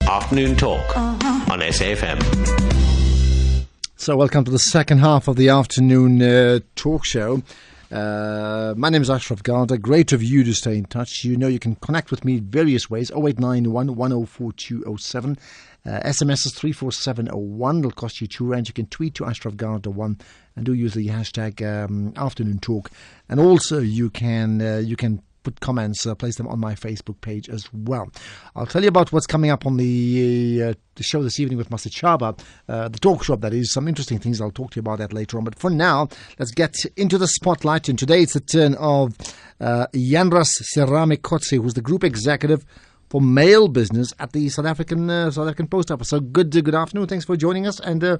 Afternoon Talk on SAFM. So welcome to the second half of the afternoon talk show. My name is Ashraf Garda. Great of you to stay in touch. You know you can connect with me various ways. 0891 104207. SMS is 34701. It'll cost you £2. You can tweet to Ashraf Garda1 and do use the hashtag afternoon talk. And also you can put comments, place them on my Facebook page as well. I'll tell you about what's coming up on the show this evening with Master Chaba, the talk shop, that is. Some interesting things. I'll talk to you about that later on. But for now, let's get into the spotlight. And today it's the turn of Janras Serame Kotsi, who's the group executive for mail business at the South African Post Office. So good afternoon. Thanks for joining us and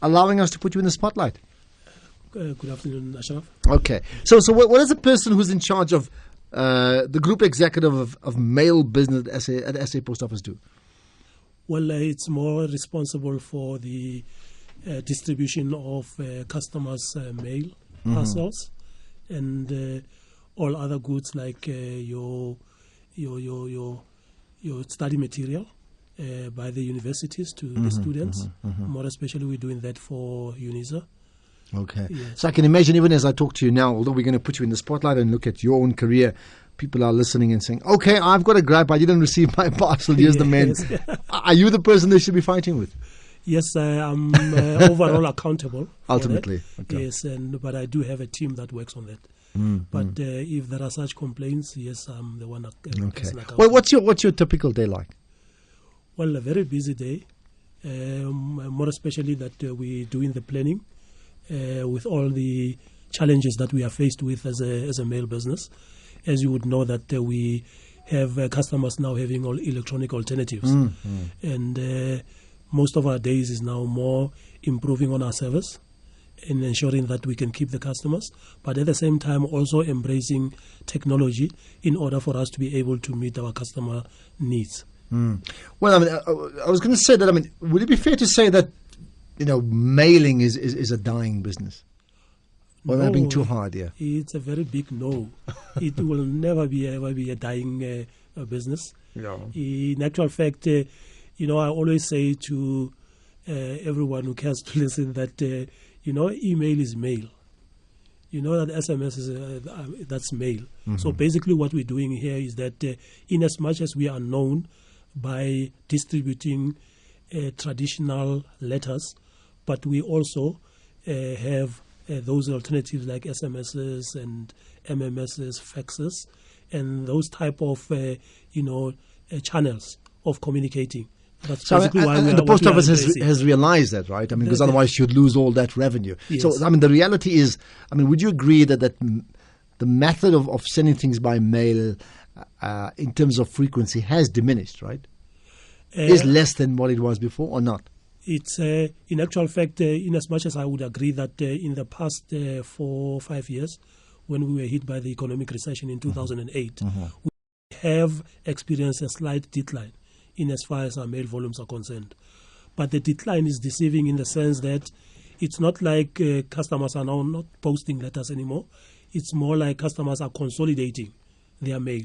allowing us to put you in the spotlight. Good afternoon, Ashraf. Okay. So what is the person who's in charge of the group executive of mail business at SA Post Office do? Well, it's more responsible for the distribution of customers' mail parcels and all other goods like your study material by the universities to the students. More especially, we're doing that for UNISA. Okay. Yes. So I can imagine, even as I talk to you now, although we're going to put you in the spotlight and look at your own career, people are listening and saying, okay, I've got a gripe. I didn't receive my parcel. Here's the man. Are you the person they should be fighting with? Yes, I'm overall accountable. Ultimately. Okay. Yes, but I do have a team that works on that. But if there are such complaints, yes, I'm the one accountable. Well, what's your typical day like? Well, a very busy day. More especially that we're doing the planning. With all the challenges that we are faced with as a mail business. As you would know that we have customers now having all electronic alternatives. And most of our days is now more improving on our service and ensuring that we can keep the customers, but at the same time also embracing technology in order for us to be able to meet our customer needs. Well, I mean, I was going to say that, would it be fair to say that mailing is a dying business? Or am I being too hard here? It's a very big no. It will never ever be a dying business. Yeah. In actual fact, I always say to everyone who cares to listen that, email is mail. You know that SMS is that's mail. So basically what we're doing here is that in as much as we are known by distributing traditional letters, but we also have those alternatives like SMSs and MMSs, faxes, and those type of channels of communicating. That's basically why the post office has realized that, right? Because otherwise you'd lose all that revenue. Yes. So the reality is, would you agree that the method of sending things by mail in terms of frequency has diminished, right? Is less than what it was before or not? It's in actual fact, in as much as I would agree that in the past 4 or 5 years, when we were hit by the economic recession in 2008, we have experienced a slight decline in as far as our mail volumes are concerned. But the decline is deceiving in the sense that it's not like customers are now not posting letters anymore. It's more like customers are consolidating their mail.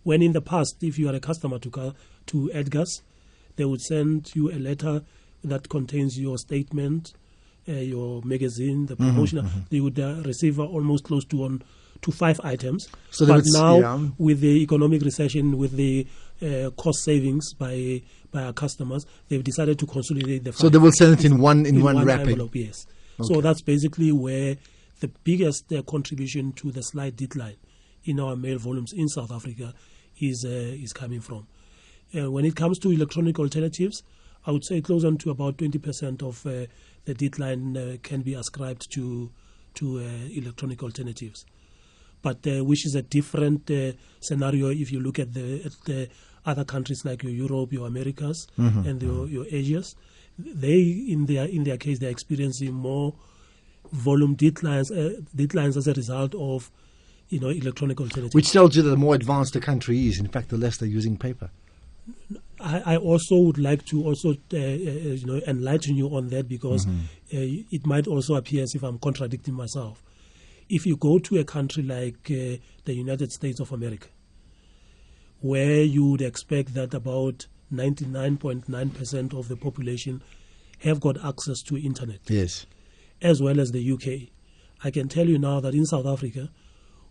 When in the past, if you are a customer to Edgar's, they would send you a letter that contains your statement, your magazine, the promotion. You would receive almost close to 5 items. So but now, with the economic recession, with the cost savings by our customers, they've decided to consolidate the 5. So they will send it in one wrapping. Envelope, yes. Okay. So that's basically where the biggest contribution to the slight decline in our mail volumes in South Africa is coming from. When it comes to electronic alternatives, I would say close on to about 20% of the decline can be ascribed to electronic alternatives. But which is a different scenario if you look at the other countries like your Europe, your Americas, and your Asias. They, in their case, they're experiencing more volume declines as a result of electronic alternatives. Which tells you that the more advanced the country is, in fact, the less they're using paper. I also would like to also enlighten you on that, because it might also appear as if I'm contradicting myself. If you go to a country like the United States of America, where you would expect that about 99.9% of the population have got access to internet. Yes. As well as the UK. I can tell you now that in South Africa,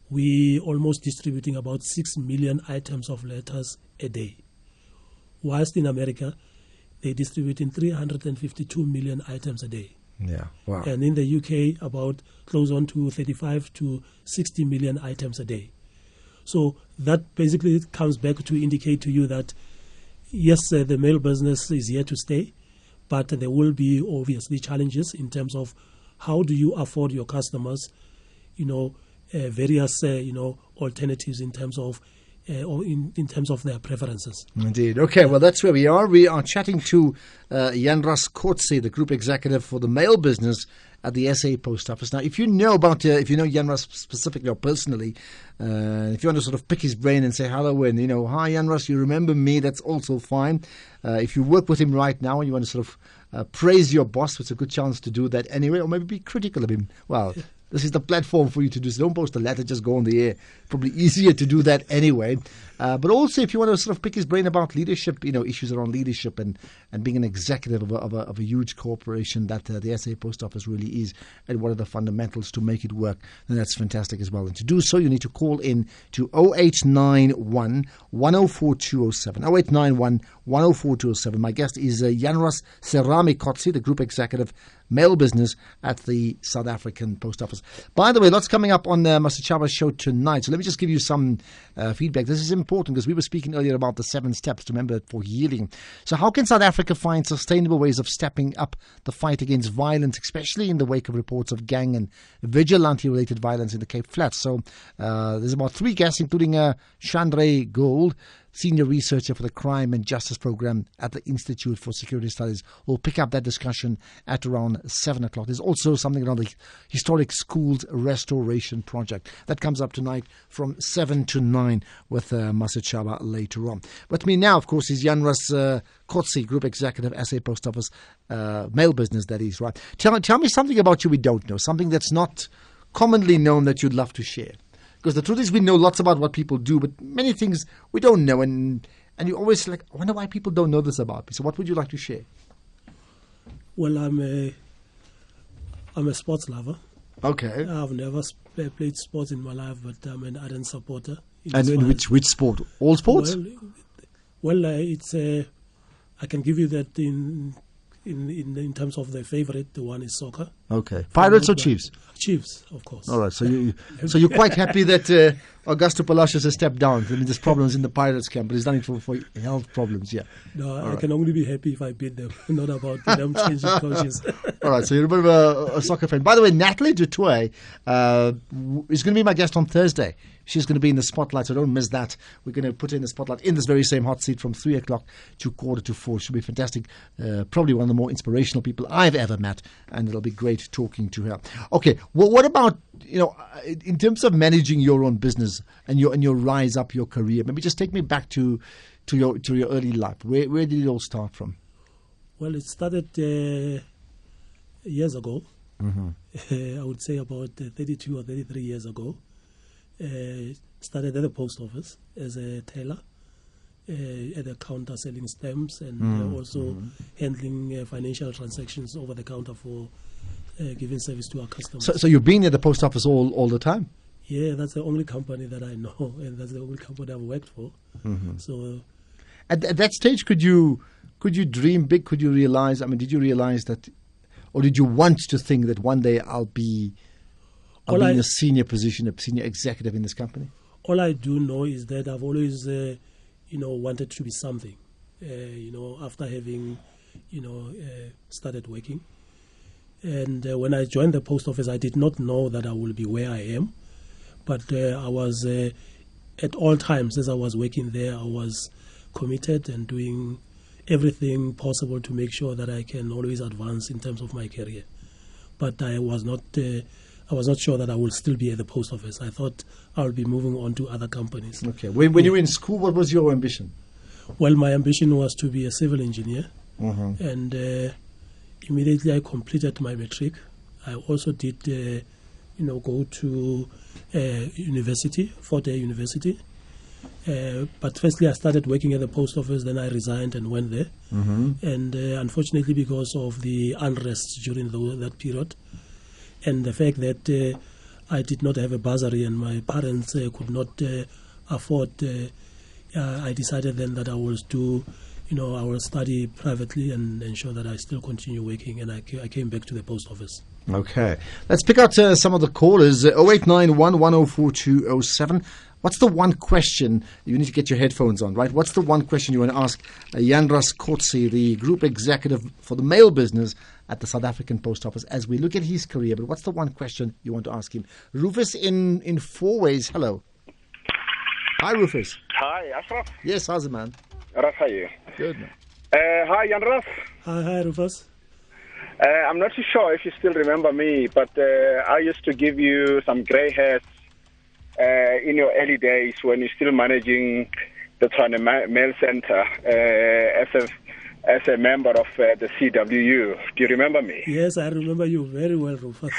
we almost distributing about 6 million items of letters a day. Whilst in America, they distributing 352 million items a day. Yeah, wow. And in the UK, about close on to 35 to 60 million items a day. So that basically comes back to indicate to you that, yes, the mail business is here to stay, but there will be obviously challenges in terms of how do you afford your customers, various, alternatives in terms of or in terms of their preferences. Indeed. Okay, well, that's where we are. We are chatting to Janras Kotsi, the group executive for the mail business at the SA Post Office. Now, if you know Janras specifically or personally, if you want to sort of pick his brain and say hello and, hi, Janras, you remember me, that's also fine. If you work with him right now and you want to sort of praise your boss, it's a good chance to do that anyway, or maybe be critical of him. Well, this is the platform for you to do so. Don't post a letter, just go on the air. Probably easier to do that anyway. But also, if you want to sort of pick his brain about leadership, issues around leadership and being an executive of a huge corporation that the SA Post Office really is, and what are the fundamentals to make it work, then that's fantastic as well. And to do so, you need to call in to 0891 104 207. 0891 104 207. My guest is Janras Serame Kotsi, the group executive mail business at the South African Post Office. By the way, lots coming up on Masachaba's show tonight. So let me just give you some feedback. This is important because we were speaking earlier about the 7 steps, remember, for healing. So how can South Africa find sustainable ways of stepping up the fight against violence, especially in the wake of reports of gang and vigilante-related violence in the Cape Flats? So there's about 3 guests, including Chandray Gold, Senior Researcher for the Crime and Justice Program at the Institute for Security Studies. We'll pick up that discussion at around 7 o'clock. There's also something around the Historic Schools Restoration Project. That comes up tonight from 7 to 9 with Masachaba later on. With me now, of course, is Janras Kotsi, Group Executive, SA Post Office, mail business, that is, right? Tell me something about you we don't know, something that's not commonly known that you'd love to share. Because the truth is we know lots about what people do, but many things we don't know. And you always I wonder why people don't know this about me. So what would you like to share? Well, I'm a sports lover. Okay. I've never played sports in my life, but I'm an ardent supporter. And in which sport? All sports? Well, it's I can give you that in terms of the favorite, the one is soccer. Okay. Pirates or Chiefs? Chiefs, of course. All right. So you're quite happy that Augusto Palacios has stepped down. I mean, there's problems in the Pirates camp, but he's done it for health problems. Yeah. No, I can only be happy if I beat them, not about them changing coaches. All right. So you're a bit of a soccer fan. By the way, Natalie Dutoy is going to be my guest on Thursday. She's going to be in the spotlight, so don't miss that. We're going to put her in the spotlight in this very same hot seat from 3 o'clock to 3:45. She'll be fantastic. Probably one of the more inspirational people I've ever met, and it'll be great talking to her. Okay, well, what about, in terms of managing your own business and your rise up your career? Maybe just take me back to your early life. Where did it all start from? Well, it started years ago. Mm-hmm. I would say about 32 or 33 years ago. Started at the post office as a teller, at the counter selling stamps and also handling financial transactions over the counter for giving service to our customers. So you've been at the post office all the time? Yeah, that's the only company that I know, and that's the only company I've worked for. Mm-hmm. So, at that stage, could you dream big? Could you realize? I mean, did you realize that, or did you want to think that one day I'll be in a senior position, a senior executive in this company? All I do know is that I've always, wanted to be something. After having, started working, and when I joined the post office, I did not know that I will be where I am, but I was at all times as I was working there, I was committed and doing everything possible to make sure that I can always advance in terms of my career. But I was not sure that I will still be at the post office. I thought I would be moving on to other companies. Okay. When you were in school, what was your ambition? Well, my ambition was to be a civil engineer. Mm-hmm. And immediately I completed my matric. I also did, go to university, 4-day university. But firstly, I started working at the post office, then I resigned and went there. And unfortunately, because of the unrest during that period, and the fact that I did not have a bursary and my parents could not afford, I decided then that I will I will study privately and ensure that I still continue working, and I came back to the post office. Okay. Let's pick out some of the callers. 0891 104207. What's the one question, you need to get your headphones on, right? What's the one question you want to ask Janras Kotsi, the group executive for the mail business at the South African Post Office, as we look at his career? But what's the one question you want to ask him? Rufus in Four Ways, hello. Hi, Rufus. Hi, Ashraf. Yes, how's it, man? Ashraf, how are you? Good, man. Hi, Janras. Hi, Rufus. I'm not too sure if you still remember me, but I used to give you some grey hairs in your early days when you're still managing the Tshwane Mail Center as a member of the CWU. Do you remember me? Yes, I remember you very well, Rufus.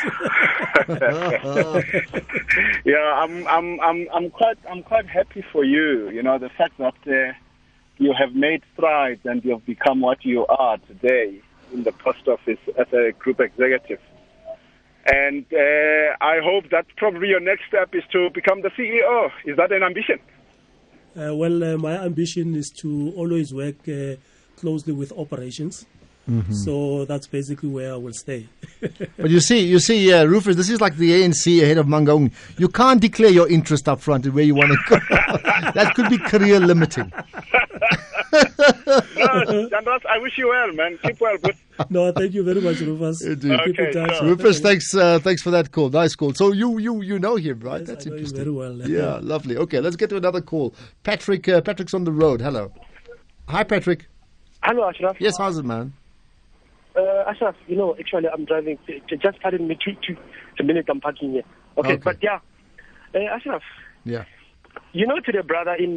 Yeah, I'm quite happy for you. You know, the fact that you have made strides and you have become what you are today in the post office as a group executive. And I hope that probably your next step is to become the CEO. Is that an ambition? My ambition is to always work closely with operations. So that's basically where I will stay. But you see, Rufus, this is like the ANC ahead of Mangaung. You can't declare your interest up front and where you want to go. That could be career limiting. No, Janras, I wish you well, man. Keep well. Good. No, thank you very much, Rufus. Keep in touch. Rufus, thanks for that call. Nice call. So you know him, right? Yes, That's I know interesting. you very well. Yeah, lovely. Okay, let's get to another call. Patrick's on the road. Hello. Hi, Patrick. Hello, Ashraf. Yes, how's it, man? Ashraf, actually I'm driving. Just pardon me 2 minutes I'm parking here. Okay. But yeah, Ashraf. Yeah. To the brother in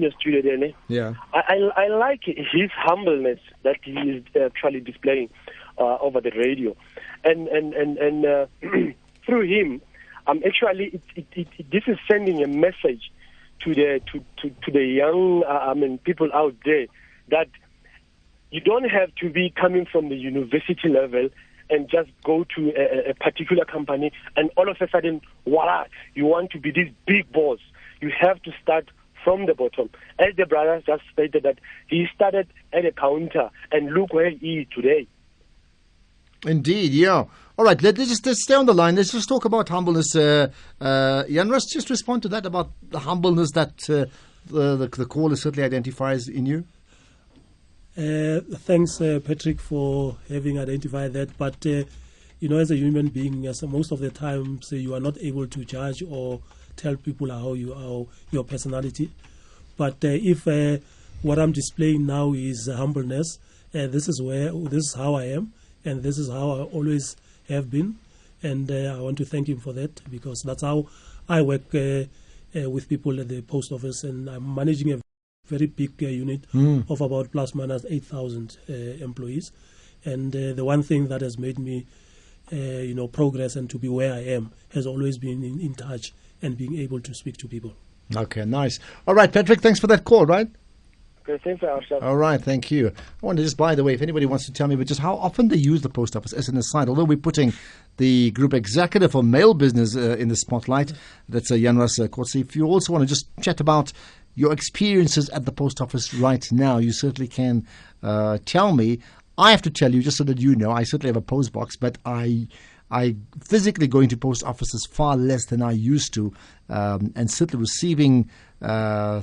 your studio there, ne? Yeah. I like his humbleness that he is actually displaying over the radio, and through him, actually this is sending a message to the young people out there that you don't have to be coming from the university level and just go to a particular company and all of a sudden, voila, you want to be this big boss. You have to start from the bottom. As the brother just stated that he started at a counter and look where he is today. Indeed, yeah. All right, let's stay on the line. Let's just talk about humbleness. Janras, just respond to that about the humbleness that the caller certainly identifies in you. Thanks, Patrick, for having identified that. But, as a human being, most of the time, you are not able to judge or tell people how you are, your personality. But if what I'm displaying now is humbleness, this is how I am, and this is how I always have been. And I want to thank him for that, because that's how I work with people at the post office, and I'm managing a very big unit of about plus minus 8,000 employees. And the one thing that has made me, progress and to be where I am has always been in touch and being able to speak to people. Okay, nice. All right, Patrick, thanks for that call, right? Okay, thanks, Ashraf. All right, thank you. I wonder just, by the way, if anybody wants to tell me, but just how often they use the post office as an aside, although we're putting the group executive for mail business in the spotlight, that's Janras Kotsi. If you also want to just chat about your experiences at the post office right now, you certainly can tell me. I have to tell you, just so that you know, I certainly have a post box, but I physically go into post offices far less than I used to, and certainly receiving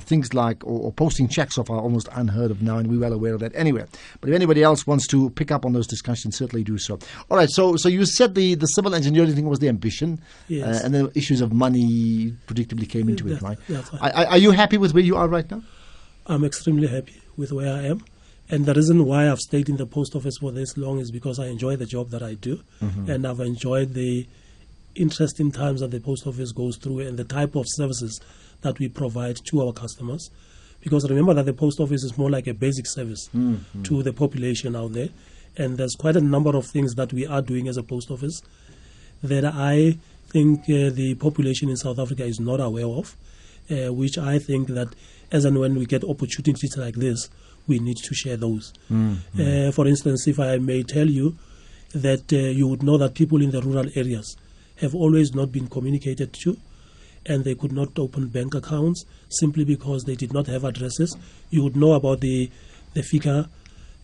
things like or posting checks off are almost unheard of now, and we're well aware of that anyway. But if anybody else wants to pick up on those discussions, certainly do so. All right, so you said the civil engineering thing was the ambition, yes. And the issues of money predictably came into it, right? That's right. Are you happy with where you are right now? I'm extremely happy with where I am. And the reason why I've stayed in the post office for this long is because I enjoy the job that I do. And I've enjoyed the interesting times that the post office goes through and the type of services that we provide to our customers. Because remember that the post office is more like a basic service to the population out there. And there's quite a number of things that we are doing as a post office that I think the population in South Africa is not aware of. which I think that as and when we get opportunities like this, we need to share those. For instance, if I may tell you that you would know that people in the rural areas have always not been communicated to, and they could not open bank accounts simply because they did not have addresses. You would know about the FICA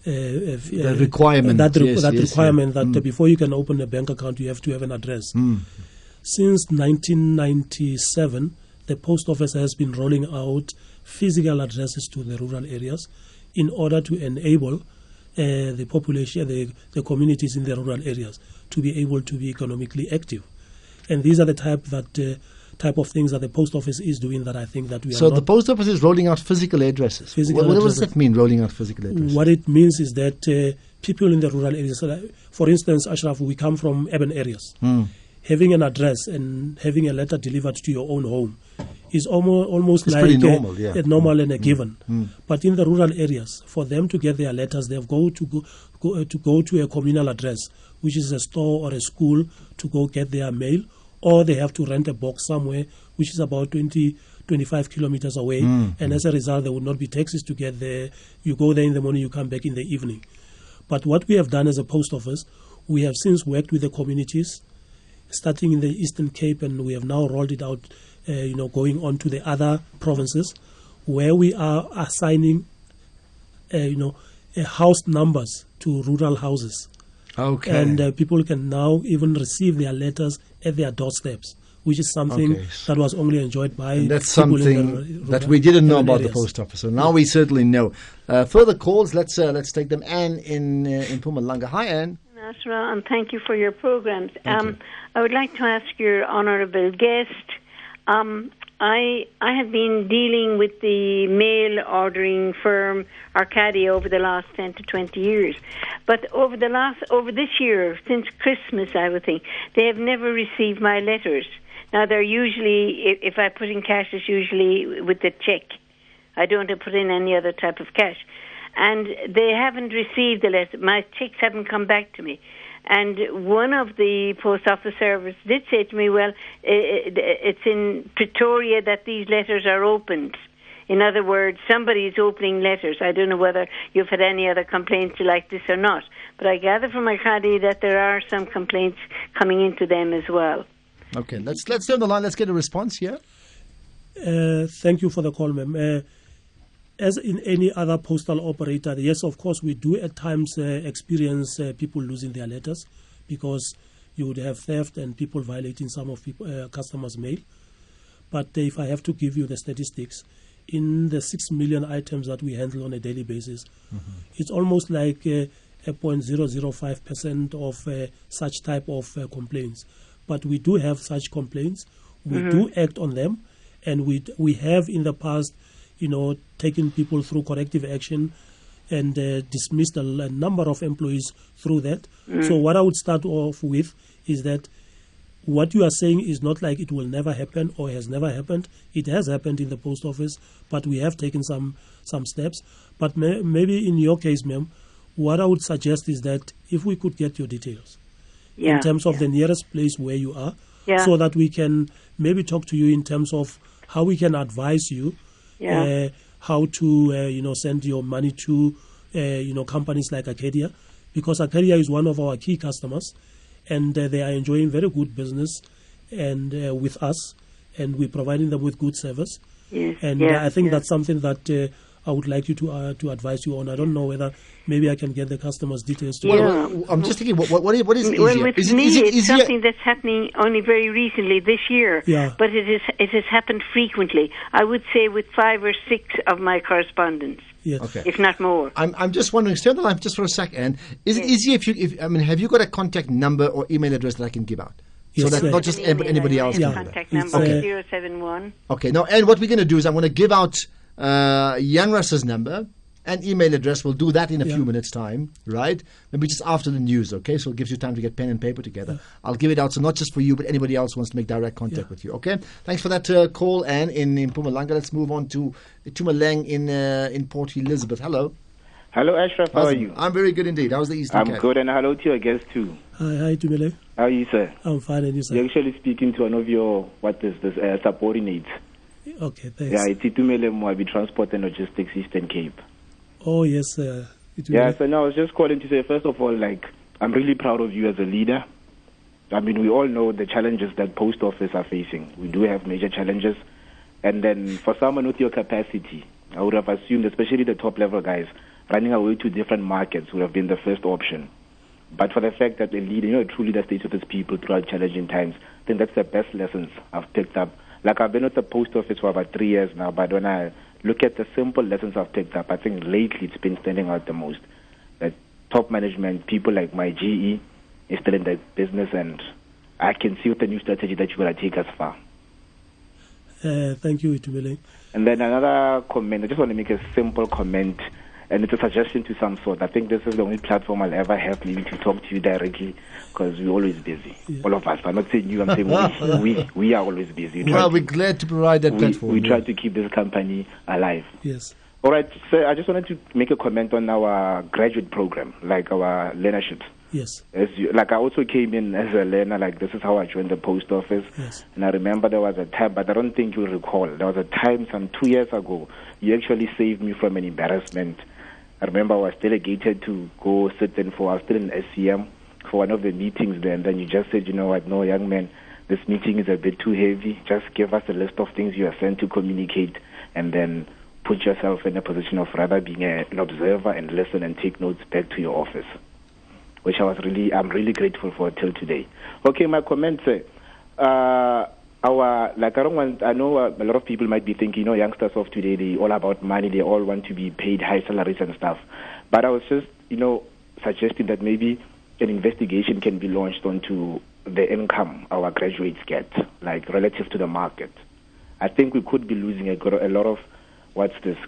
the requirement. Requirement that before you can open a bank account, you have to have an address. Since 1997, the post office has been rolling out physical addresses to the rural areas in order to enable the population, the communities in the rural areas to be able to be economically active. And these are the type of things that the post office is doing that I think that we are. So the post office is rolling out physical addresses. What does that mean, rolling out physical addresses? What it means is that people in the rural areas, for instance, Ashraf, we come from urban areas. Having an address and having a letter delivered to your own home is almost it's like normal, a normal and a given. But in the rural areas, for them to get their letters, they have go to a communal address, which is a store or a school, to go get their mail, or they have to rent a box somewhere, which is about 20-25 kilometers away. And as a result, there would not be taxis to get there. You go there in the morning, you come back in the evening. But what we have done as a post office, we have since worked with the communities, starting in the Eastern Cape, and we have now rolled it out, going on to the other provinces, where we are assigning, house numbers to rural houses. Okay. And people can now even receive their letters at their doorsteps, which is something that was only enjoyed by and that's people something in the that we didn't know about areas. the post office. So now we certainly know. Further calls, let's take them. Anne in Mpumalanga. Hi, Anne. Nasra, and thank you for your programs. Thank you. I would like to ask your honourable guest. I have been dealing with the mail ordering firm Arcadia over the last 10 to 20 years. But over this year, since Christmas, I would think, they have never received my letters. Now, they're usually, if I put in cash, it's usually with the cheque. I don't put in any other type of cash. And they haven't received the letter. My checks haven't come back to me. And one of the post office servers did say to me, well, it's in Pretoria that these letters are opened. In other words, somebody is opening letters. I don't know whether you've had any other complaints like this or not. But I gather from Arcadia that there are some complaints coming into them as well. Okay, let's stay on the line. Let's get a response here. Thank you for the call, ma'am. As in any other postal operator, yes, of course, we do at times experience people losing their letters because you would have theft and people violating some of customers' mail. But if I have to give you the statistics, in the 6 million items that we handle on a daily basis, it's almost like 0.005% of such type of complaints. But we do have such complaints. We do act on them, and we have in the past, taken people through corrective action and dismissed a number of employees through that. So what I would start off with is that what you are saying is not like it will never happen or has never happened. It has happened in the post office, but we have taken some steps. But maybe in your case, ma'am, what I would suggest is that if we could get your details in terms of the nearest place where you are, so that we can maybe talk to you in terms of how we can advise you how to send your money to companies like Arcadia, because Arcadia is one of our key customers, and they are enjoying very good business and with us, and we're providing them with good service. I think that's something that I would like you to advise you on. I don't know whether maybe I can get the customer's details to you. I'm just thinking, what is easier? Well, with is me, it it's something that's happening only very recently this year. But it has happened frequently. I would say with 5 or 6 of my correspondence. If not more. I'm just wondering, stay on the line just for a second. Is it easier have you got a contact number or email address that I can give out? So that not just anybody else can do that. Contact number 071. Okay, now, and what we're going to do is I'm going to give out Janras's number and email address. We'll do that in a few minutes' time, right? Maybe just after the news, okay? So it gives you time to get pen and paper together. I'll give it out, so not just for you, but anybody else who wants to make direct contact with you, okay? Thanks for that call, Anne, in Mpumalanga. Let's move on to Tumaleng in Port Elizabeth. Hello. Hello, Ashraf. How are you? I'm very good indeed. How's the Eastern Cape? I'm good, and hello to your guest too. Hi, Tumaleng. How are you, sir? I'm fine, and you, sir? You're actually speaking to one of your, subordinates. Okay, thanks. Yeah, it's Itumele Moabi Transport and Logistics, Eastern Cape. Oh, yes. Yeah, so now I was just calling to say, first of all, like, I'm really proud of you as a leader. I mean, we all know the challenges that post office are facing. We do have major challenges. And then for someone with your capacity, I would have assumed, especially the top-level guys, running away to different markets would have been the first option. But for the fact that a leader, a true leader stays with his people throughout challenging times, I think that's the best lessons I've picked up. Like, I've been with the post office for about 3 years now, but when I look at the simple lessons I've picked up, I think lately it's been standing out the most. That top management, people like my GE, is still in the business, and I can see with the new strategy that you're going to take us far. Thank you, Itumele. And then another comment, I just want to make a simple comment, and it's a suggestion to some sort. I think this is the only platform I'll ever have maybe to talk to you directly, because we're always busy. Yeah. All of us. I'm not saying you, I'm saying we are always busy. We're glad to provide that platform. We try to keep this company alive. Yes. All right, so I just wanted to make a comment on our graduate program, like our learnerships. Yes. Like I also came in as a learner, like this is how I joined the post office. Yes. And I remember there was a time, but I don't think you'll recall, there was a time some 2 years ago, you actually saved me from an embarrassment. I remember I was delegated to go sit in I was still in SCM for one of the meetings there, and then you just said, you know what, no, young man, this meeting is a bit too heavy. Just give us a list of things you are sent to communicate, and then put yourself in a position of rather being an observer and listen and take notes back to your office, which I'm really grateful for till today. Okay, my comment, I know a lot of people might be thinking, youngsters of today, they all about money, they all want to be paid high salaries and stuff. But I was just, suggesting that maybe an investigation can be launched onto the income our graduates get, like relative to the market. I think we could be losing a lot of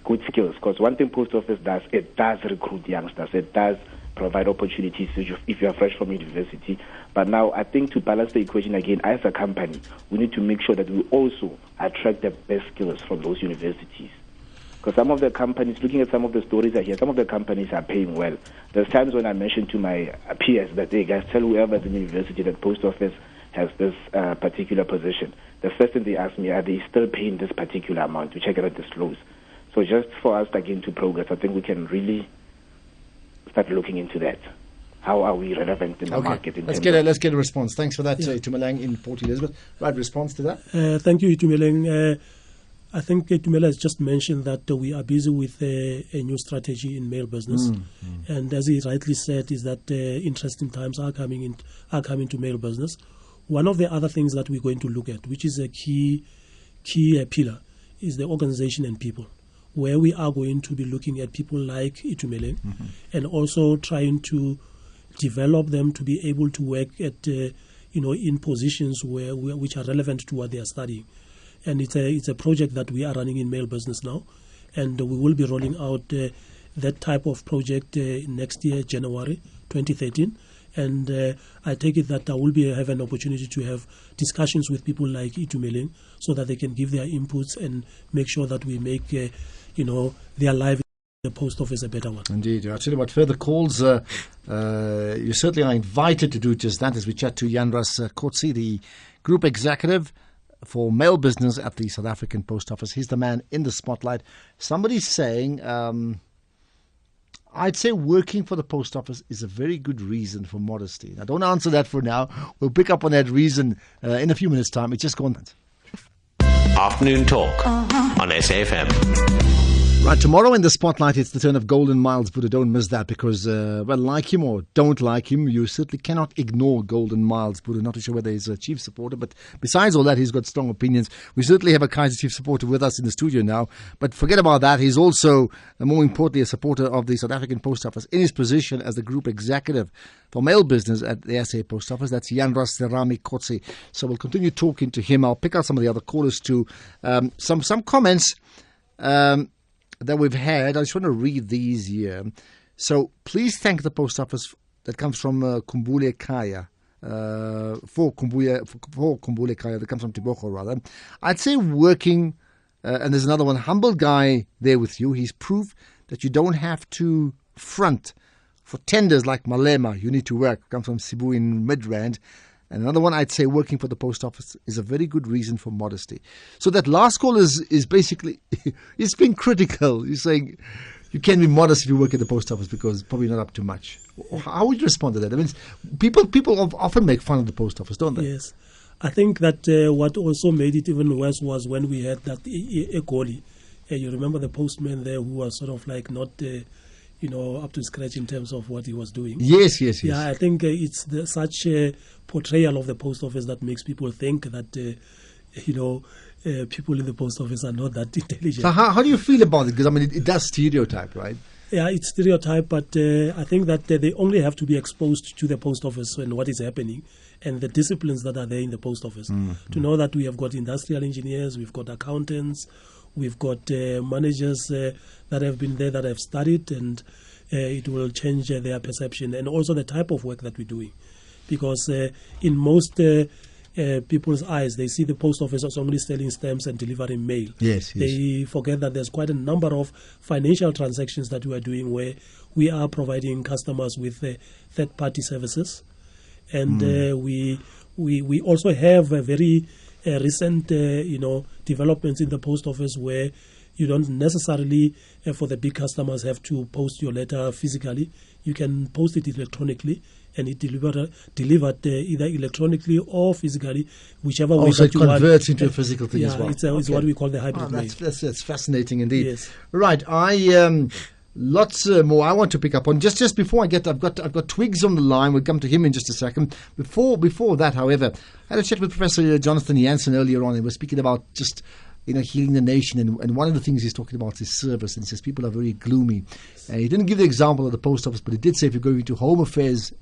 good skills, because one thing post office does, it does recruit youngsters, it does provide opportunities if you are fresh from university. But now I think to balance the equation again, as a company, we need to make sure that we also attract the best skills from those universities. Because some of the companies, looking at some of the stories I hear, some of the companies are paying well. There's times when I mention to my peers that, hey guys, tell whoever's in university that post office has this particular position. The first thing they ask me, are they still paying this particular amount, which I cannot disclose. So just for us again to progress, I think we can really start looking into that. How are we relevant in the market? Let's get a response. Thanks for that, Itumeleng in Port Elizabeth. Right, response to that? Thank you, Itumeleng. I think Itumele has just mentioned that we are busy with a new strategy in mail business, and as he rightly said, is that interesting times are coming to mail business. One of the other things that we're going to look at, which is a key pillar, is the organization and people, where we are going to be looking at people like Itumeleng, and also trying to develop them to be able to work at in positions which are relevant to what they are studying. And it's a project that we are running in mail business now, and we will be rolling out that type of project next year, January 2013. And I take it that I will have an opportunity to have discussions with people like Itumeleng, so that they can give their inputs and make sure that we make their life in the post office a better one. Indeed. I'll tell you about further calls. You certainly are invited to do just that as we chat to Janras Kotsi, the Group Executive for Mail Business at the South African Post Office. He's the man in the spotlight. Somebody's saying, I'd say working for the post office is a very good reason for modesty. Now, don't answer that for now. We'll pick up on that reason in a few minutes' time. It's just gone. Afternoon Talk on SAFM. Right, tomorrow in the spotlight, it's the turn of Golden Miles Buddha. Don't miss that because, like him or don't like him, you certainly cannot ignore Golden Miles Buddha. Not too sure whether he's a chief supporter, but besides all that, he's got strong opinions. We certainly have a Kaiser chief supporter with us in the studio now, but forget about that. He's also, more importantly, a supporter of the South African Post Office in his position as the group executive for mail business at the SA Post Office. That's Janras Serame Kotsi. So we'll continue talking to him. I'll pick out some of the other callers too. Some comments that we've had. I just want to read these here. So please thank the post office. That comes from Kumbule Kaya. For Kumbule Kaya, that comes from Tiboko rather. I'd say working, and there's another one, humble guy there with you. He's proof that you don't have to front for tenders like Malema. You need to work. Comes from Cebu in Midrand. And another one, I'd say working for the post office is a very good reason for modesty. So that last call is basically, it's been critical. You're saying you can be modest if you work at the post office because it's probably not up to much. How would you respond to that? I mean, people often make fun of the post office, don't they? Yes. I think that what also made it even worse was when we had that Egoli. You remember the postman there who was sort of like not, up to scratch in terms of what he was doing. Yes. Yeah, I think it's such a portrayal of the post office that makes people think that, people in the post office are not that intelligent. So how do you feel about it? Because, I mean, it does stereotype, right? Yeah, it's stereotype, but I think that they only have to be exposed to the post office and what is happening and the disciplines that are there in the post office to know that we have got industrial engineers, we've got accountants, we've got managers that have been there that have studied, and it will change their perception and also the type of work that we're doing. Because in most people's eyes, they see the post office as only selling stamps and delivering mail. Yes. They forget that there's quite a number of financial transactions that we are doing where we are providing customers with third-party services. And we also have a very recent, developments in the post office where you don't necessarily, for the big customers, have to post your letter physically. You can post it electronically, and it delivered either electronically or physically, whichever way so that it you converts want. into a physical thing as well. It's what we call the hybrid mail. That's fascinating indeed. Yes. Right, lots more I want to pick up on. Just before I've got Twigs on the line. We'll come to him in just a second. Before that, however, I had a chat with Professor Jonathan Jansen earlier on, and we're speaking about just healing the nation, and one of the things he's talking about is service, and he says people are very gloomy. He didn't give the example of the post office, but he did say if you go into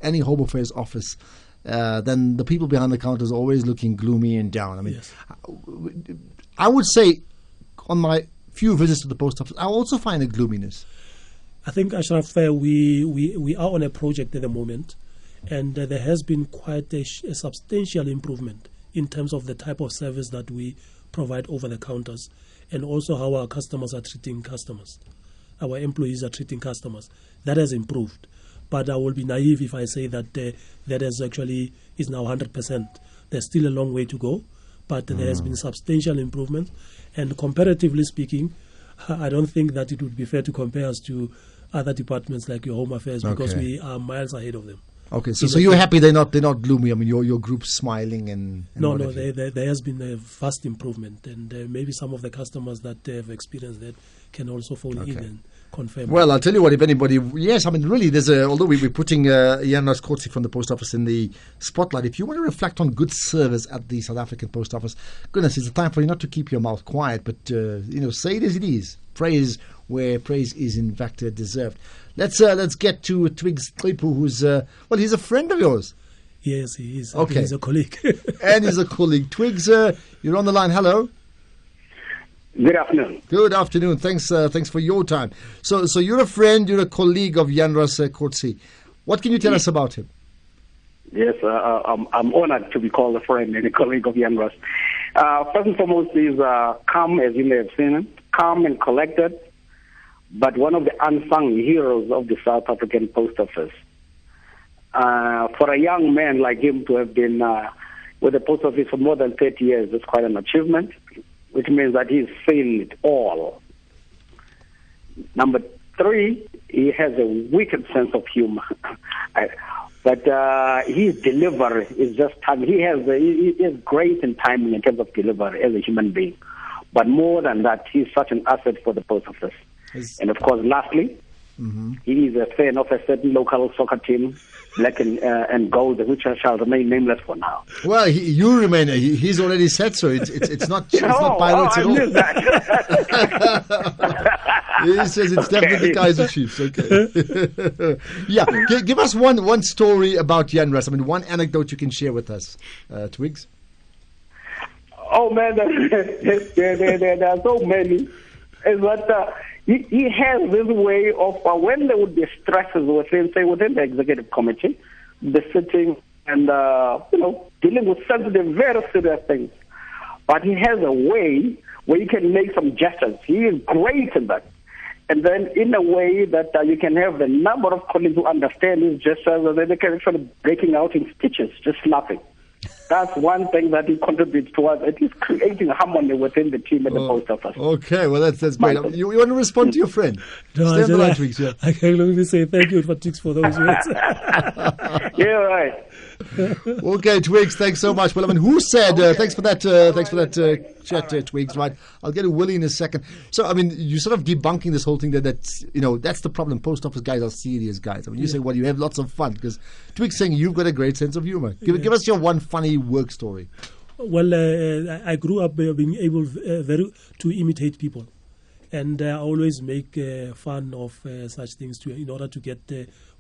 any home affairs office, then the people behind the counter is always looking gloomy and down. I mean, Yes. I would say on my few visits to the post office, I also find a gloominess. I think, Ashraf, we are on a project at the moment, and there has been quite a substantial improvement in terms of the type of service that we provide over the counters, and also how our customers are treating customers. Our employees are treating customers. That has improved. But I will be naive if I say that that is now 100%. There's still a long way to go, but there has been substantial improvement. And comparatively speaking, I don't think that it would be fair to compare us to other departments like your Home Affairs because we are miles ahead of them. Okay, so you're happy they're not gloomy. I mean, your group's smiling and no, there has been a vast improvement, and maybe some of the customers that have experienced that can also phone in and confirm. Well, I'll tell you what, if anybody, yes, I mean, really, although we're putting Janras Kotsi from the post office in the spotlight, if you want to reflect on good service at the South African post office, goodness, it's a time for you not to keep your mouth quiet, but say it as it is. Praise where praise is in fact deserved. Let's get to Twigs Xipu, who's he's a friend of yours. Yes, he is. Okay. He's a colleague. And he's a colleague. Twigs, you're on the line. Hello. Good afternoon. Good afternoon. Thanks for your time. So you're a friend, you're a colleague of Janras Kotsi. What can you tell us about him? Yes, I'm honored to be called a friend and a colleague of Janras. First and foremost, he's calm, as you may have seen him, calm and collected, but one of the unsung heroes of the South African Post Office. For a young man like him to have been with the Post Office for more than 30 years is quite an achievement, which means that he's seen it all. Number 3, he has a wicked sense of humor. But his delivery is just timing. He is great in timing in terms of delivery as a human being. But more than that, he's such an asset for the Post Office. And of course, lastly, he is a fan of a certain local soccer team, black and gold, which I shall remain nameless for now. Well, you remain. He's already said so. It's not. It's not pirates at all. I knew that. He says it's definitely Kaiser Chiefs. Okay. Yeah. Give us one story about Janras. I mean, one anecdote you can share with us, Twigs. Oh man, there are so many. But he has this way of when there would be stresses within the executive committee, the sitting and dealing with sensitive, very serious things. But he has a way where you can make some gestures. He is great in that. And then in a way that you can have the number of colleagues who understand his gestures, and then they can sort of breaking out in stitches, just laughing. That's one thing that he contributes towards, at least creating harmony within the team at the post office. Okay, well, that's great. You want to respond to your friend? No, Stay on the line, Twix. I can only say thank you for Twix for those words. Yeah, right. Okay, Twigs, thanks so much. Well, I mean, who said? Thanks for that. Chat, Twigs. Right, I'll get to Willie in a second. So, I mean, you're sort of debunking this whole thing that's the problem. Post office guys are serious guys. I mean, you say, well, you have lots of fun because Twigs saying you've got a great sense of humor. Give us your one funny work story. Well, I grew up being able to imitate people, and I always make fun of such things in order to get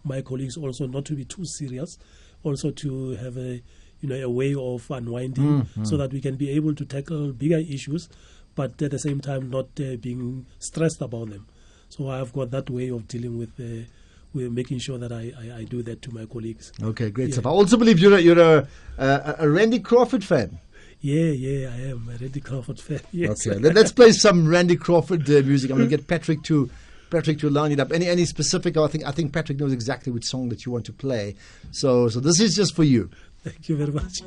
my colleagues also not to be too serious. Also to have a way of unwinding so that we can be able to tackle bigger issues, but at the same time not being stressed about them. So I've got that way of dealing with making sure that I do that to my colleagues. Okay, great stuff. I also believe you're a Randy Crawford fan. Yeah, I am a Randy Crawford fan. Yes. Okay, let's play some Randy Crawford music. I'm going to get Patrick to line it up. Any specific? I think Patrick knows exactly which song that you want to play. So this is just for you. Thank you very much.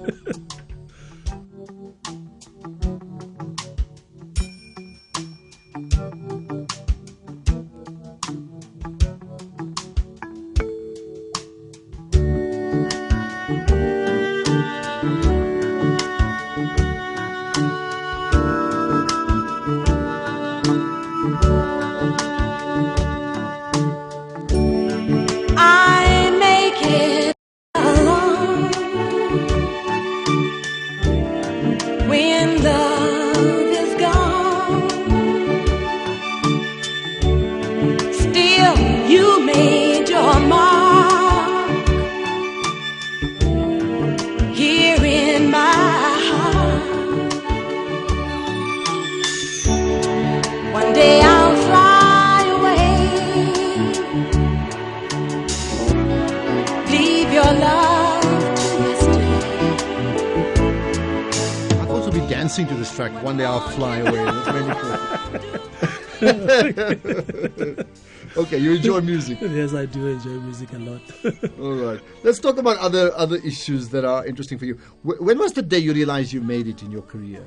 To this track, one day I'll fly away. That's really cool. Okay, you enjoy music? Yes, I do enjoy music a lot. All right, let's talk about other issues that are interesting for you. When was the day you realized you made it in your career?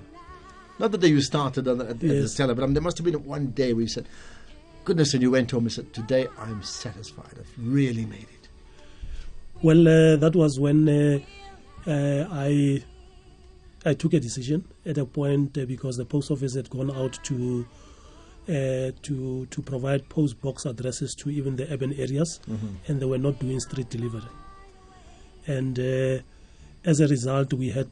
Not the day you started at the Stella, but there must have been one day where you said, "Goodness," and you went home and said, "Today I'm satisfied. I've really made it." Well, that was when I took a decision at a point because the post office had gone out to provide post box addresses to even the urban areas, and they were not doing street delivery. And as a result, we had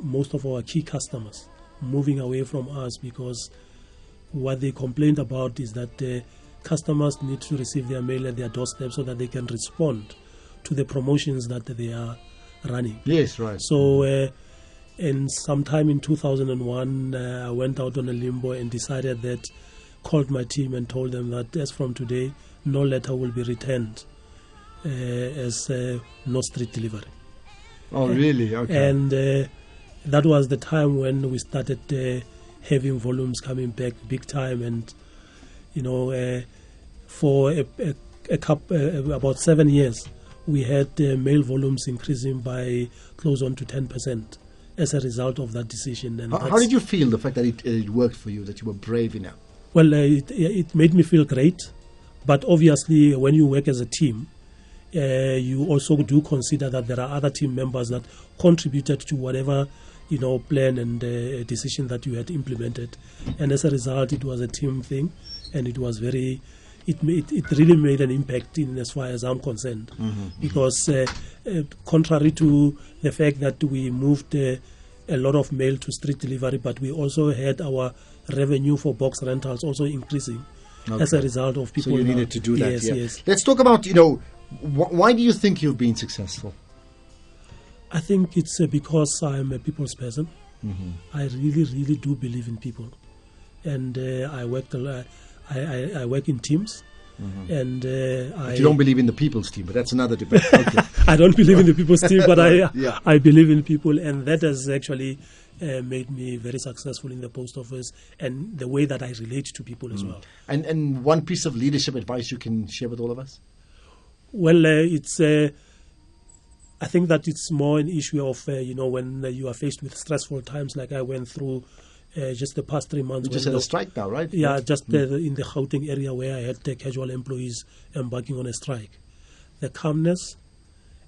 most of our key customers moving away from us because what they complained about is that customers need to receive their mail at their doorstep so that they can respond to the promotions that they are running. Yes, right. So. And sometime in 2001, I went out on a limbo and decided that, called my team and told them that as from today, no letter will be returned as no street delivery. Oh, really? Okay. And that was the time when we started having volumes coming back big time. And, for a couple, about 7 years, we had mail volumes increasing by close on to 10%. As a result of that decision. And how did you feel, the fact that it worked for you, that you were brave enough? Well, it made me feel great. But obviously, when you work as a team, you also do consider that there are other team members that contributed to whatever plan and decision that you had implemented. And as a result, it was a team thing, and it was very... It really made an impact as far as I'm concerned, because contrary to the fact that we moved a lot of mail to street delivery, but we also had our revenue for box rentals also increasing as a result of people. So you needed to do that. Yes, yes. Let's talk about why do you think you've been successful? I think it's because I'm a people's person. I really, really do believe in people, and I work in teams, and but you don't believe in the people's team, but that's another debate. Okay. I don't believe in the people's team, but I believe in people, and that has actually made me very successful in the post office and the way that I relate to people as well. And one piece of leadership advice you can share with all of us? Well, it's I think that it's more an issue of, when you are faced with stressful times like I went through just the past 3 months. You just had a strike now, right? Yeah, just in the Gauteng area where I had casual employees embarking on a strike. The calmness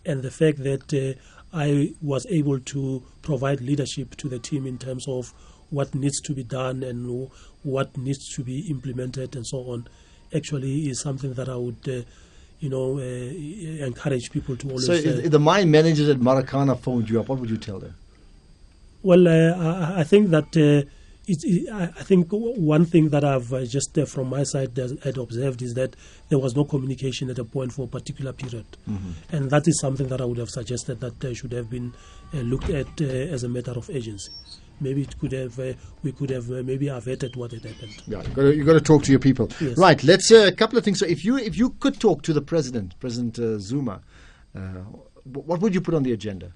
and the fact that I was able to provide leadership to the team in terms of what needs to be done and what needs to be implemented and so on, actually is something that I would encourage people to always... So if the mine managers at Maracana phoned you up, what would you tell them? Well, I think that I think one thing that I've just from my side had observed is that there was no communication at a point for a particular period. Mm-hmm. And that is something that I would have suggested that should have been looked at as a matter of urgency. Maybe it could have, we could have maybe averted what had happened. Yeah, you've got to talk to your people. Yes. Right, let's a couple of things. So if you could talk to the President Zuma, what would you put on the agenda?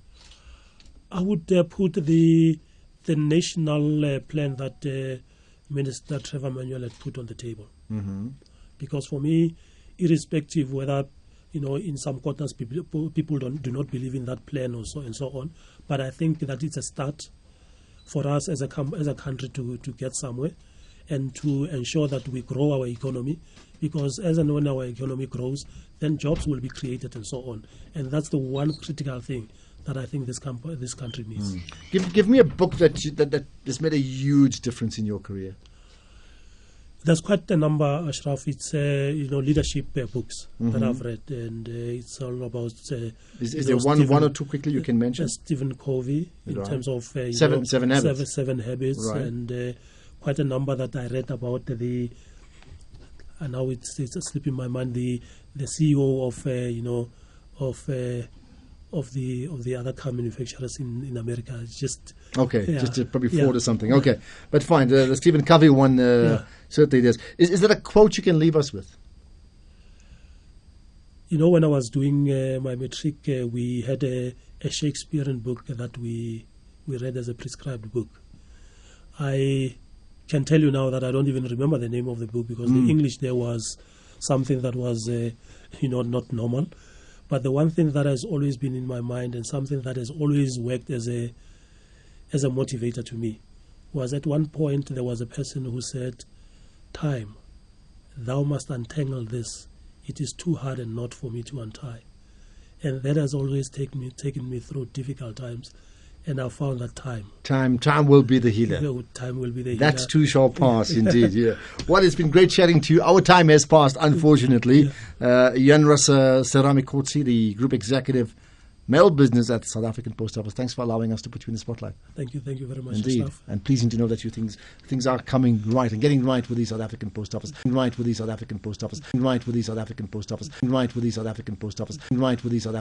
I would put the national plan that Minister Trevor Manuel had put on the table. Mm-hmm. Because for me, irrespective whether in some quarters people do not believe in that plan or so and so on, but I think that it's a start for us as a country to get somewhere and to ensure that we grow our economy, because as and when our economy grows, then jobs will be created and so on. And that's the one critical thing that I think this country needs. Give me a book that has made a huge difference in your career. There's quite a number, Ashraf. It's leadership books that I've read, and it's all about. Is there one or two quickly you can mention? Stephen Covey in terms of seven habits. Seven habits, right. And quite a number that I read about and now it's slipping my mind. The CEO of the other car manufacturers in America. It's just just probably Ford or something. Okay, but fine. The Stephen Covey one certainly does. Is there a quote you can leave us with? When I was doing my matric, we had a Shakespearean book that we read as a prescribed book. I can tell you now that I don't even remember the name of the book because the English there was something that was not normal. But the one thing that has always been in my mind and something that has always worked as a motivator to me was at one point there was a person who said, "Time, thou must untangle this. It is too hard and not for me to untie." And that has always taken me through difficult times. And I found that time will be the healer. Time will be the healer. That too shall pass, indeed. Yeah. Well, it's been great chatting to you. Our time has passed, unfortunately. Janras Serame Kotsi, the Group Executive, Mail Business at the South African Post Office. Thanks for allowing us to put you in the spotlight. Thank you very much. Indeed, Staff. and pleasing to know that things are coming right and getting right with the South African Post Office. Right with the South African Post Office. Right with the South African Post Office. Right with the South African Post Office. Right with the South